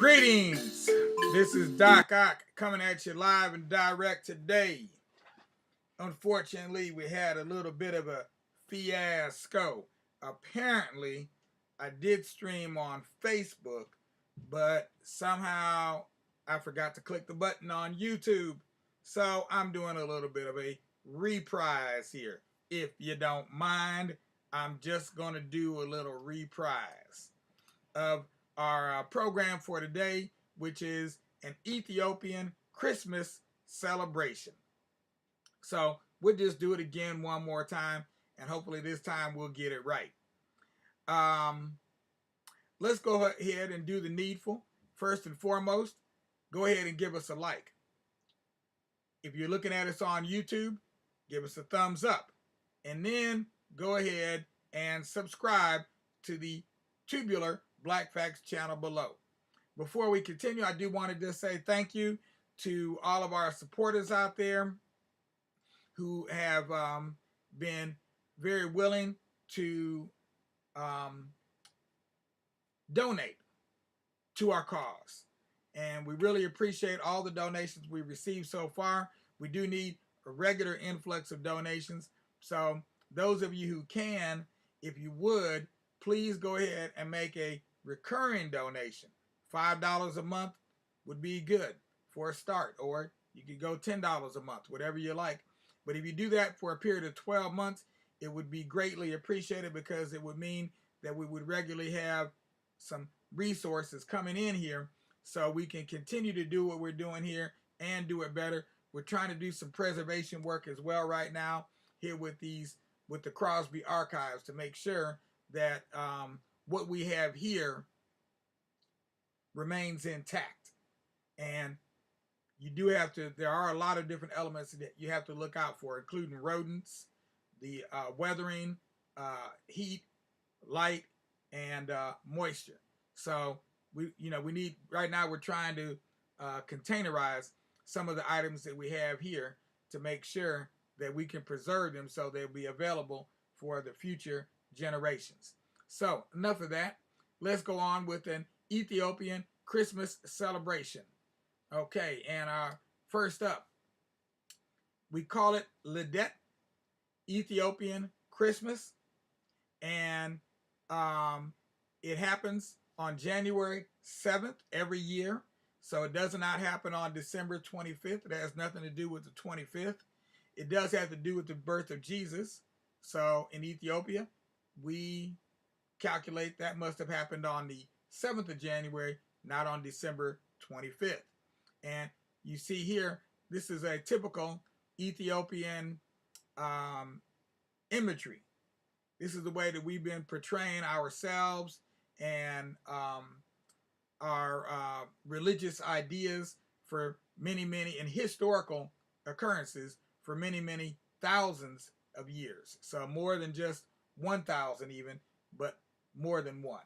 Greetings. This is Doc Ock coming at you live and direct today. Unfortunately, we had a little bit of a fiasco. Apparently, I did stream on Facebook, but somehow I forgot to click the button on YouTube. So I'm doing a little bit of a reprise here. If you don't mind, I'm just going to do a little reprise of our program for today, which is an Ethiopian Christmas celebration. So we'll just do it again one more time, and hopefully this time we'll get it right. Let's go ahead and do the needful. First and foremost, go ahead and give us a like. If you're looking at us on YouTube, give us a thumbs up. And then go ahead and subscribe to the Tubular Black Facts channel below. Before we continue, I do want to just say thank you to all of our supporters out there who have been very willing to donate to our cause. And we really appreciate all the donations we received so far. We do need a regular influx of donations. So those of you who can, if you would, please go ahead and make a recurring donation. $5 a month would be good for a start, or you could go $10 a month, whatever you like. But if you do that for a period of 12 months, it would be greatly appreciated, because it would mean that we would regularly have some resources coming in here so we can continue to do what we're doing here and do it better. We're trying to do some preservation work as well right now here with the Crosby archives, to make sure that what we have here remains intact. And you do have to, there are a lot of different elements that you have to look out for, including rodents, the weathering, heat, light, and moisture. So we need, right now we're trying to containerize some of the items that we have here to make sure that we can preserve them so they'll be available for the future generations. So enough of that. Let's go on with an Ethiopian Christmas celebration. Okay, and first up, we call it Lidet, Ethiopian Christmas, and it happens on January 7th every year. So it does not happen on December 25th. It has nothing to do with the 25th. It does have to do with the birth of Jesus. So in Ethiopia, we calculate that must have happened on the 7th of January, not on December 25th. And you see here, this is a typical Ethiopian imagery. This is the way that we've been portraying ourselves and our religious ideas for many, and historical occurrences for many thousands of years. So more than just 1,000 even, but more than one.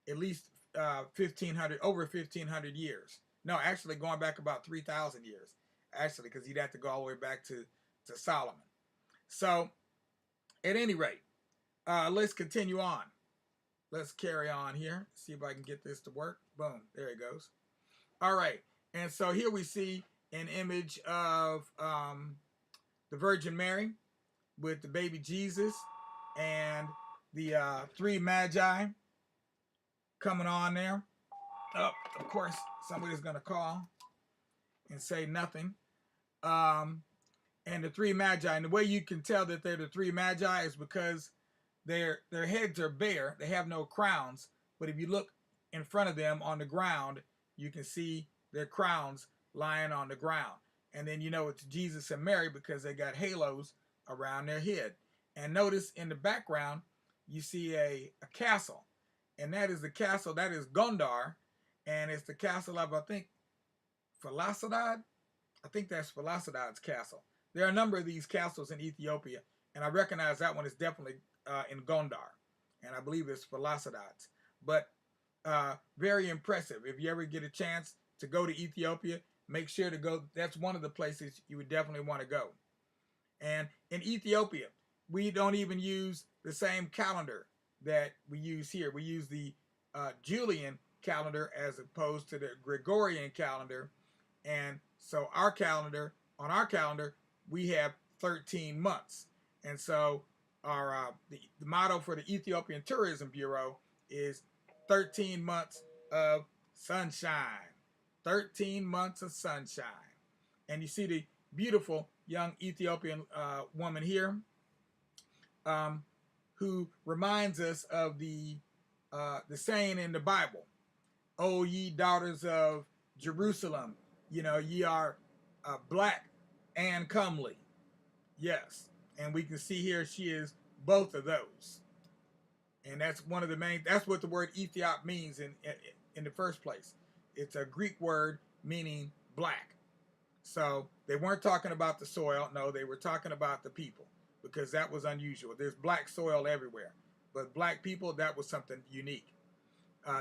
At least 1,500, over 1,500 years. No, actually going back about 3,000 years. Actually, because you'd have to go all the way back to Solomon. So, at any rate, let's continue on. Let's carry on here. See if I can get this to work. Boom, there it goes. All right, and so here we see an image of the Virgin Mary with the baby Jesus and the three magi coming on there. Oh, of course, somebody's going to call and say nothing. And the three magi, and the way you can tell that they're the three magi is because their heads are bare. They have no crowns. But if you look in front of them on the ground, you can see their crowns lying on the ground. And then you know it's Jesus and Mary because they got halos around their head. And notice in the background, you see a castle. And that is the castle, that is Gondar. And it's the castle of, I think, Phalasadad. I think that's Phalasadad's castle. There are a number of these castles in Ethiopia, and I recognize that one is definitely in Gondar, and I believe it's Phalasadad's. But very impressive. If you ever get a chance to go to Ethiopia, make sure to go. That's one of the places you would definitely want to go. And in Ethiopia, we don't even use the same calendar that we use here. We use the Julian calendar as opposed to the Gregorian calendar. And so on our calendar, we have 13 months. And so the motto for the Ethiopian Tourism Bureau is 13 months of sunshine. 13 months of sunshine. And you see the beautiful young Ethiopian woman here, who reminds us of the saying in the Bible, "O ye daughters of Jerusalem, ye are black and comely." Yes, and we can see here she is both of those, and that's one of the main. That's what the word Ethiop means in the first place. It's a Greek word meaning black. So they weren't talking about the soil. No, they were talking about the people, because that was unusual. There's black soil everywhere, but black people, that was something unique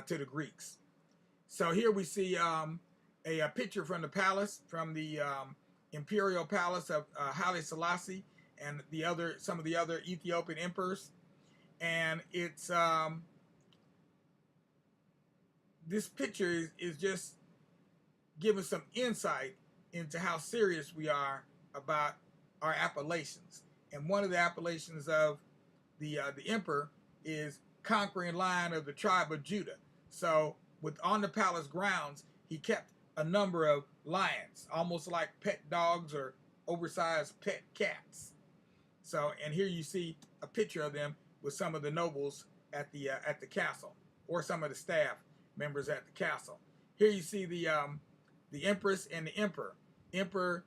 to the Greeks. So here we see a picture from the palace, from the imperial palace of Haile Selassie and some of the other Ethiopian emperors. And it's this picture is just giving some insight into how serious we are about our appellations. And one of the appellations of the emperor is conquering lion of the tribe of Judah. So on the palace grounds, he kept a number of lions, almost like pet dogs or oversized pet cats. So, and here you see a picture of them with some of the nobles at the castle, or some of the staff members at the castle. Here you see the empress and the emperor. Emperor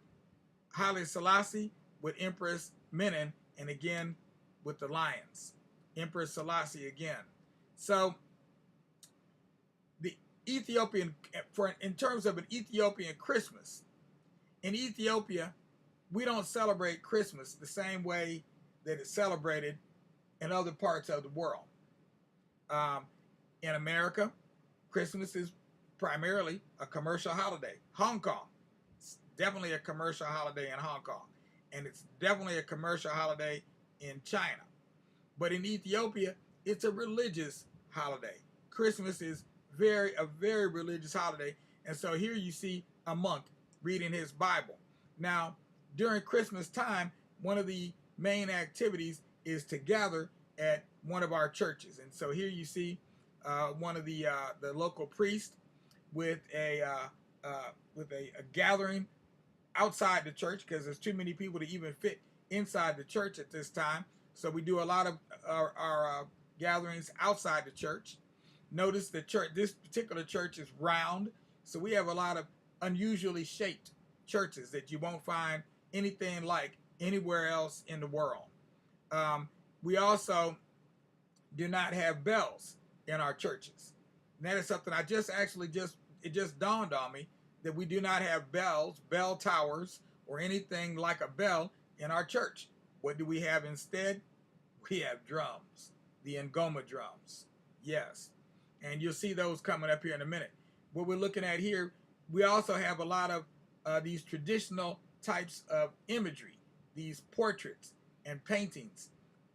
Haile Selassie with Empress Menen, and again with the lions. Empress Selassie again. So the Ethiopian, in terms of an Ethiopian Christmas, in Ethiopia, we don't celebrate Christmas the same way that it's celebrated in other parts of the world. In America, Christmas is primarily a commercial holiday. Hong Kong, it's definitely a commercial holiday in Hong Kong. And it's definitely a commercial holiday in China. But in Ethiopia, it's a religious holiday. Christmas is a very religious holiday. And so here you see a monk reading his Bible. Now, during Christmas time, one of the main activities is to gather at one of our churches. And so here you see one of the local priests with a gathering outside the church, because there's too many people to even fit inside the church at this time. So we do a lot of our gatherings outside the church. Notice the church, this particular church is round, so we have a lot of unusually shaped churches that you won't find anything like anywhere else in the world. We also do not have bells in our churches. And that is something it just dawned on me, that we do not have bells, bell towers, or anything like a bell in our church. What do we have instead? We have drums, the ngoma drums. Yes. And you'll see those coming up here in a minute. What we're looking at here, we also have a lot of these traditional types of imagery, these portraits and paintings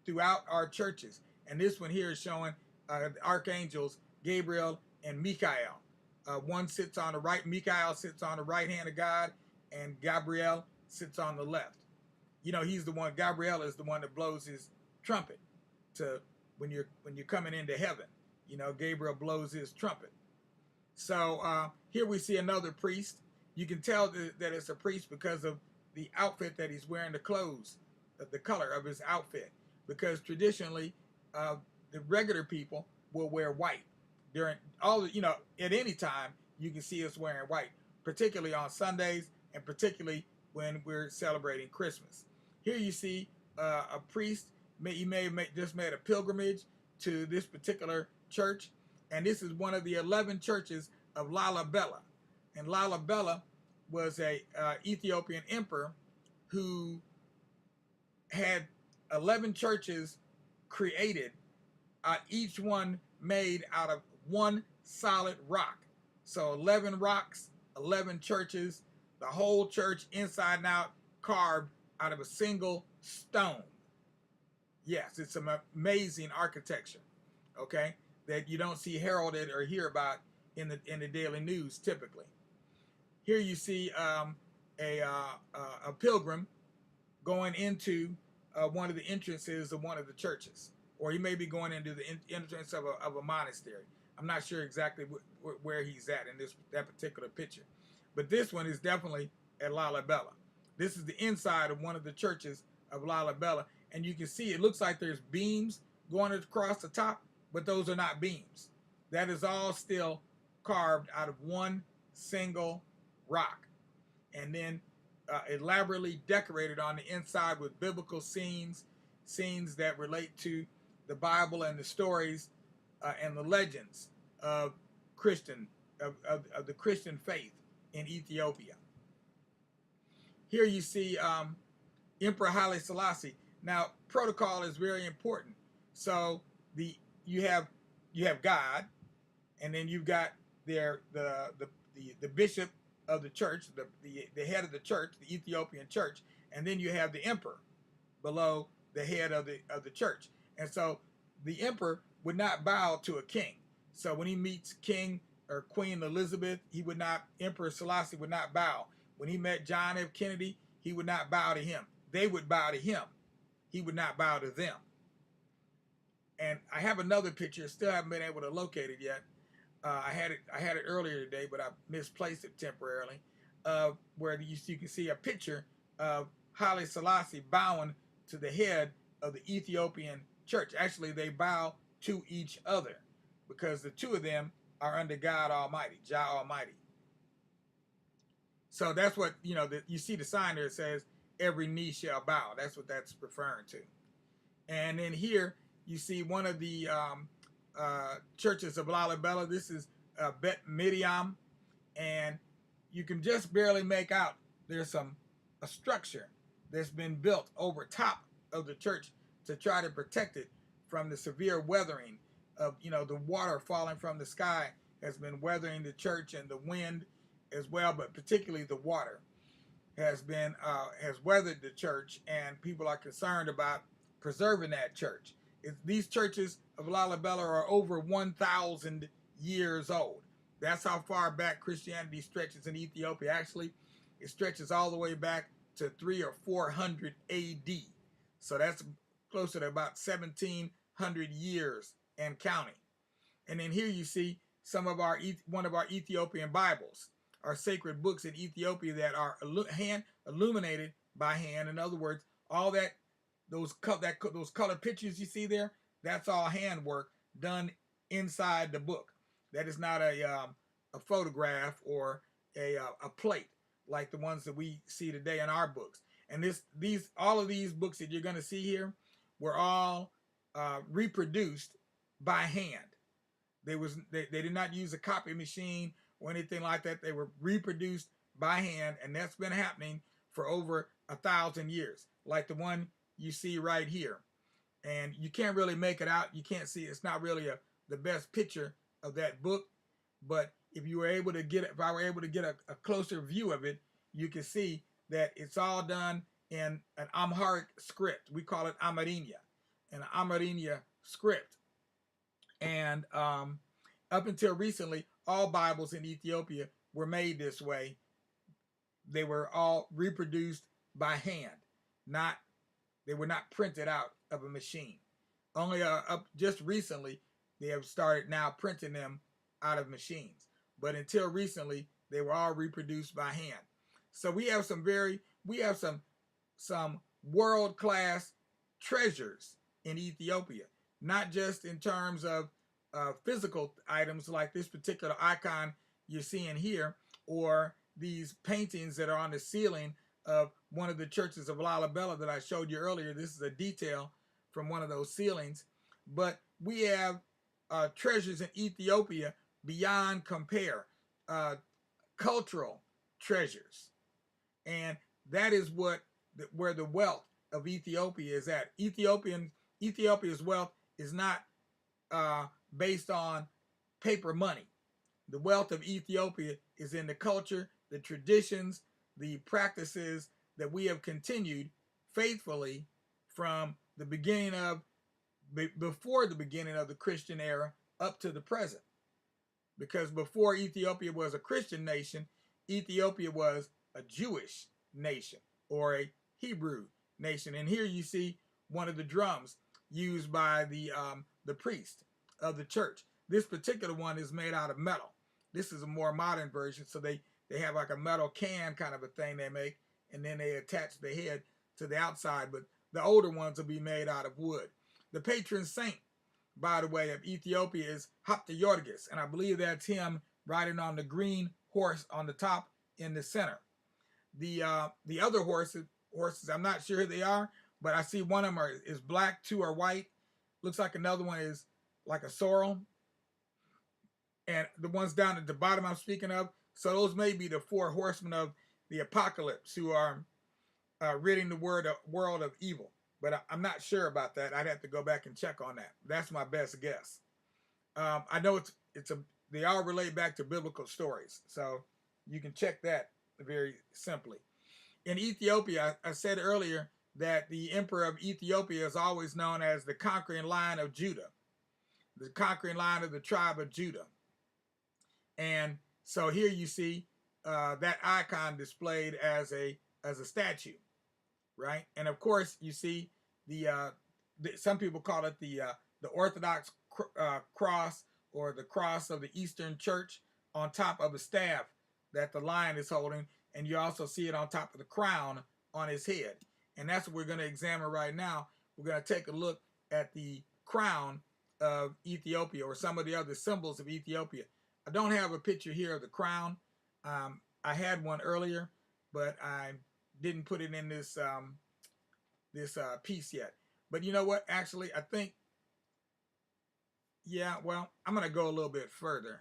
throughout our churches. And this one here is showing the archangels Gabriel and Michael. One sits on the right, Michael sits on the right hand of God, and Gabriel sits on the left. He's the one, Gabriel is the one that blows his trumpet to when you're coming into heaven. Gabriel blows his trumpet. So here we see another priest. You can tell that it's a priest because of the outfit that he's wearing, the clothes, the color of his outfit. Because traditionally, the regular people will wear white. During at any time, you can see us wearing white, particularly on Sundays, and particularly when we're celebrating Christmas. Here you see a priest. He may have just made a pilgrimage to this particular church, and this is one of the 11 churches of Lalibela. And Lalibela was a Ethiopian emperor who had 11 churches created, each one made out of one solid rock. So 11 rocks, 11 churches, the whole church inside and out carved out of a single stone. Yes, it's some amazing architecture, okay, that you don't see heralded or hear about in the daily news typically. Here you see a pilgrim going into one of the entrances of one of the churches, or he may be going into the entrance of a monastery. I'm not sure exactly where he's at in that particular picture, but this one is definitely at Lalibela. This is the inside of one of the churches of Lalibela, and you can see it looks like there's beams going across the top, but those are not beams. That is all still carved out of one single rock, and then elaborately decorated on the inside with biblical scenes that relate to the Bible and the stories and the legends of the Christian faith in Ethiopia. Here you see Emperor Haile Selassie. Now, protocol is very important. So you have God, and then you've got the bishop of the church, the head of the church, the Ethiopian church, and then you have the emperor below the head of the church. And so the emperor would not bow to a king. So when he meets King or Queen Elizabeth, Emperor Selassie would not bow. When he met John F. Kennedy, he would not bow to him. They would bow to him. He would not bow to them. And I have another picture, still haven't been able to locate it yet. I had it earlier today, but I misplaced it temporarily. Where you can see a picture of Haile Selassie bowing to the head of the Ethiopian church. Actually, they bow to each other because the two of them are under God Almighty, Jah Almighty. So that's what, you see the sign there that says, every knee shall bow. That's what that's referring to. And then here you see one of the churches of Lalibela. This is Bet Midian, and you can just barely make out there's a structure that's been built over top of the church to try to protect it from the severe weathering of, the water falling from the sky has been weathering the church, and the wind as well, but particularly the water has weathered the church, and people are concerned about preserving that church. These churches of Lalibela are over 1,000 years old. That's how far back Christianity stretches in Ethiopia. Actually, it stretches all the way back to 300 or 400 AD. So that's closer to about 1,700 years and counting. And then here you see one of our Ethiopian Bibles, our sacred books in Ethiopia that are illuminated by hand. In other words, all those color pictures you see there, that's all handwork done inside the book. That is not a photograph or a plate like the ones that we see today in our books. And all of these books that you're going to see here were all reproduced by hand. They did not use a copy machine or anything like that. They were reproduced by hand, and that's been happening for over 1,000 years, like the one you see right here. And you can't really make it out. You can't see. It's not really the best picture of that book, but if I were able to get a closer view of it, you can see that it's all done in an Amharic script. We call it Amarinya, an Amarinya script. And up until recently, all Bibles in Ethiopia were made this way. They were all reproduced by hand. They were not printed out of a machine. Only up just recently, they have started now printing them out of machines. But until recently, they were all reproduced by hand. So we have some world-class treasures in Ethiopia, not just in terms of physical items like this particular icon you're seeing here, or these paintings that are on the ceiling of one of the churches of Lalibela that I showed you earlier. This is a detail from one of those ceilings. But we have treasures in Ethiopia beyond compare, cultural treasures. And that is where the wealth of Ethiopia is at. Ethiopia's wealth is not based on paper money. The wealth of Ethiopia is in the culture, the traditions, the practices that we have continued faithfully from the beginning of, before the beginning of the Christian era up to the present. because before Ethiopia was a Christian nation, Ethiopia was a Jewish nation or a Hebrew nation. And here you see one of the drums used by the priest of the church. This particular one is made out of metal. This is a more modern version, so they have like a metal can kind of a thing they make, and then they attach the head to the outside, but the older ones will be made out of wood. The patron saint, by the way, of Ethiopia is Hapt-Yorgis, and I believe that's him riding on the green horse on the top in the center. The other horses, I'm not sure who they are, but I see one of them is black, two are white. Looks like another one is like a sorrel. And the ones down at the bottom I'm speaking of, so those may be the four horsemen of the apocalypse who are ridding the world of evil. But I'm not sure about that. I'd have to go back and check on that. That's my best guess. I know they all relate back to biblical stories, so you can check that very simply. In Ethiopia, I said earlier that the emperor of Ethiopia is always known as the conquering lion of Judah, the conquering lion of the tribe of Judah. And so here you see that icon displayed as a statue, right? And of course you see some people call it the Orthodox cross, or the cross of the Eastern Church, on top of a staff that the lion is holding, and you also see it on top of the crown on his head. And that's what we're going to examine right now. We're going to take a look at the crown of Ethiopia, or some of the other symbols of Ethiopia. I don't have a picture here of the crown. I had one earlier, but I didn't put it in this piece yet. But you know what? Actually, I think, yeah, well, I'm going to go a little bit further.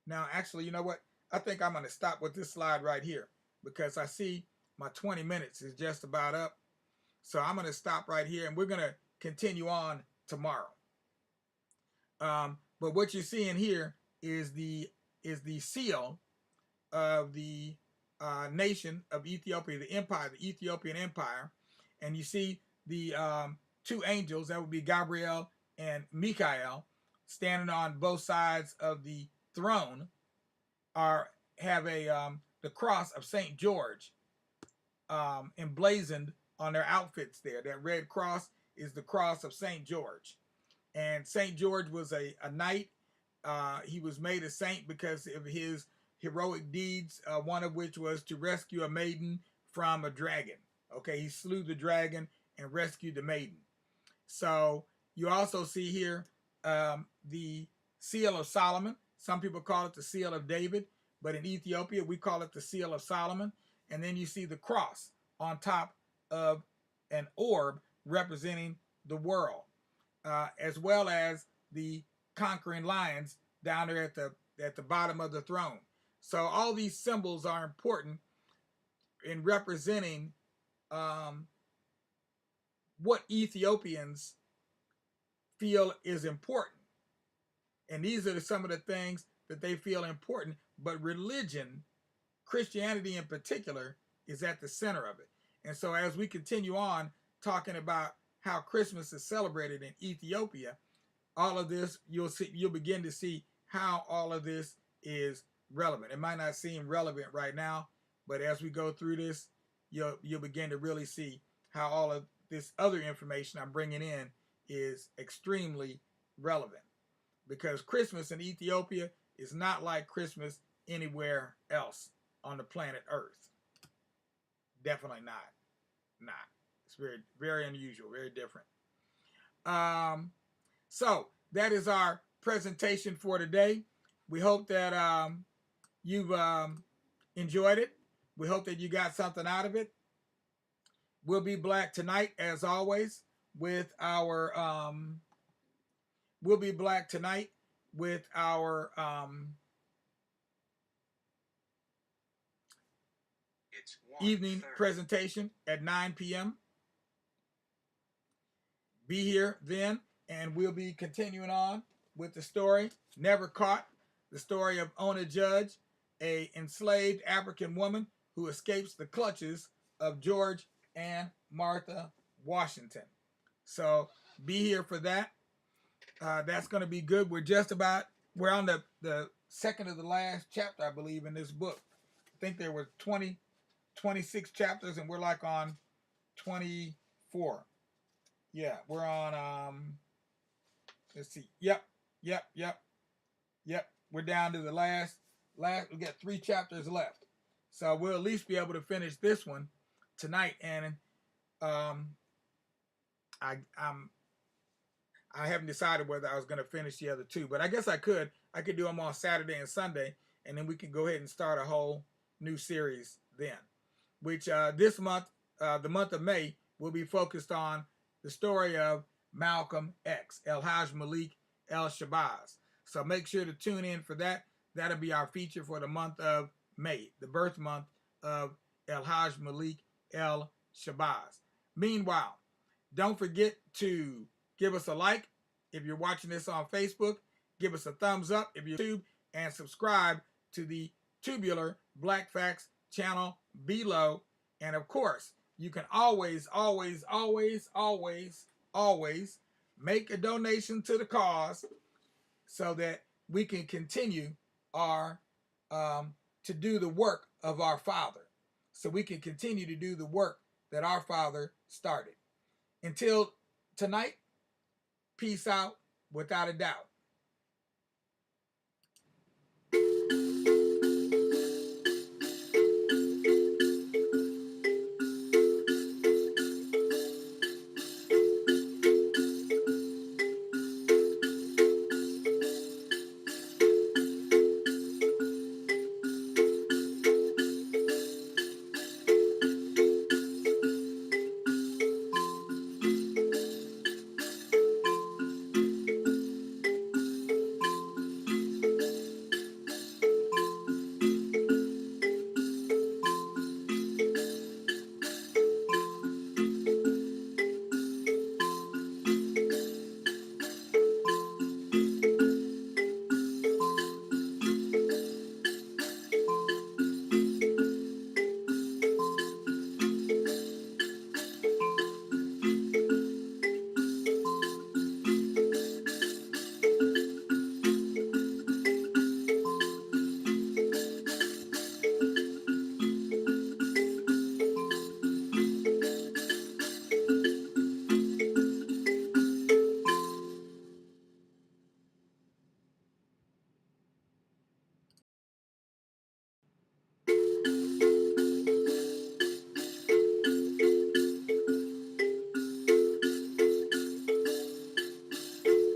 Now, actually, you know what? I think I'm going to stop with this slide right here, because I see my 20 minutes is just about up. So I'm going to stop right here, and we're going to continue on tomorrow. But what you're seeing here is the seal of the nation of Ethiopia, the empire, the Ethiopian empire. And you see the two angels, that would be Gabriel and Michael, standing on both sides of the throne, have the cross of St. George emblazoned on their outfits there. That red cross is the cross of St. George. And St. George was a knight. He was made a saint because of his heroic deeds, one of which was to rescue a maiden from a dragon. Okay, he slew the dragon and rescued the maiden. So you also see here the seal of Solomon. Some people call it the seal of David, but in Ethiopia we call it the seal of Solomon. And then you see the cross on top of an orb representing the world, as well as the conquering lions down there at the bottom of the throne. So all these symbols are important in representing what Ethiopians feel is important. And these are some of the things that they feel important, but religion, Christianity in particular, is at the center of it. And so as we continue on talking about how Christmas is celebrated in Ethiopia, all of this, you'll begin to see how all of this is relevant. It might not seem relevant right now, but as we go through this, you'll begin to really see how all of this other information I'm bringing in is extremely relevant. Because Christmas in Ethiopia is not like Christmas anywhere else on the planet Earth. Definitely not. It's very, very unusual, very different. So that is our presentation for today. We hope that you've enjoyed it. We hope that you got something out of it. We'll be black tonight, as always, with our evening presentation at 9 p.m. Be here then, and we'll be continuing on with the story, Never Caught, the story of Ona Judge, a enslaved African woman who escapes the clutches of George and Martha Washington. So be here for that. That's going to be good. We're on the second of the last chapter, I believe, in this book. I think there were 26 chapters, and we're like on 24. Yeah, we're on, let's see. Yep. We're down to the last, we got 3 chapters left. So we'll at least be able to finish this one tonight. And um, I haven't decided whether I was going to finish the other 2, but I guess I could. I could do them on Saturday and Sunday, and then we could go ahead and start a whole new series then. Which this month, the month of May, will be focused on the story of Malcolm X, El-Haj Malik El-Shabazz. So make sure to tune in for that. That'll be our feature for the month of May, the birth month of El-Haj Malik El-Shabazz. Meanwhile, don't forget to give us a like if you're watching this on Facebook. Give us a thumbs up if you're on YouTube, and subscribe to the Tubular Black Facts channel below. And of course, you can always make a donation to the cause so that we can continue our to do the work of our Father, so we can continue to do the work that our Father started. Until tonight, peace out without a doubt.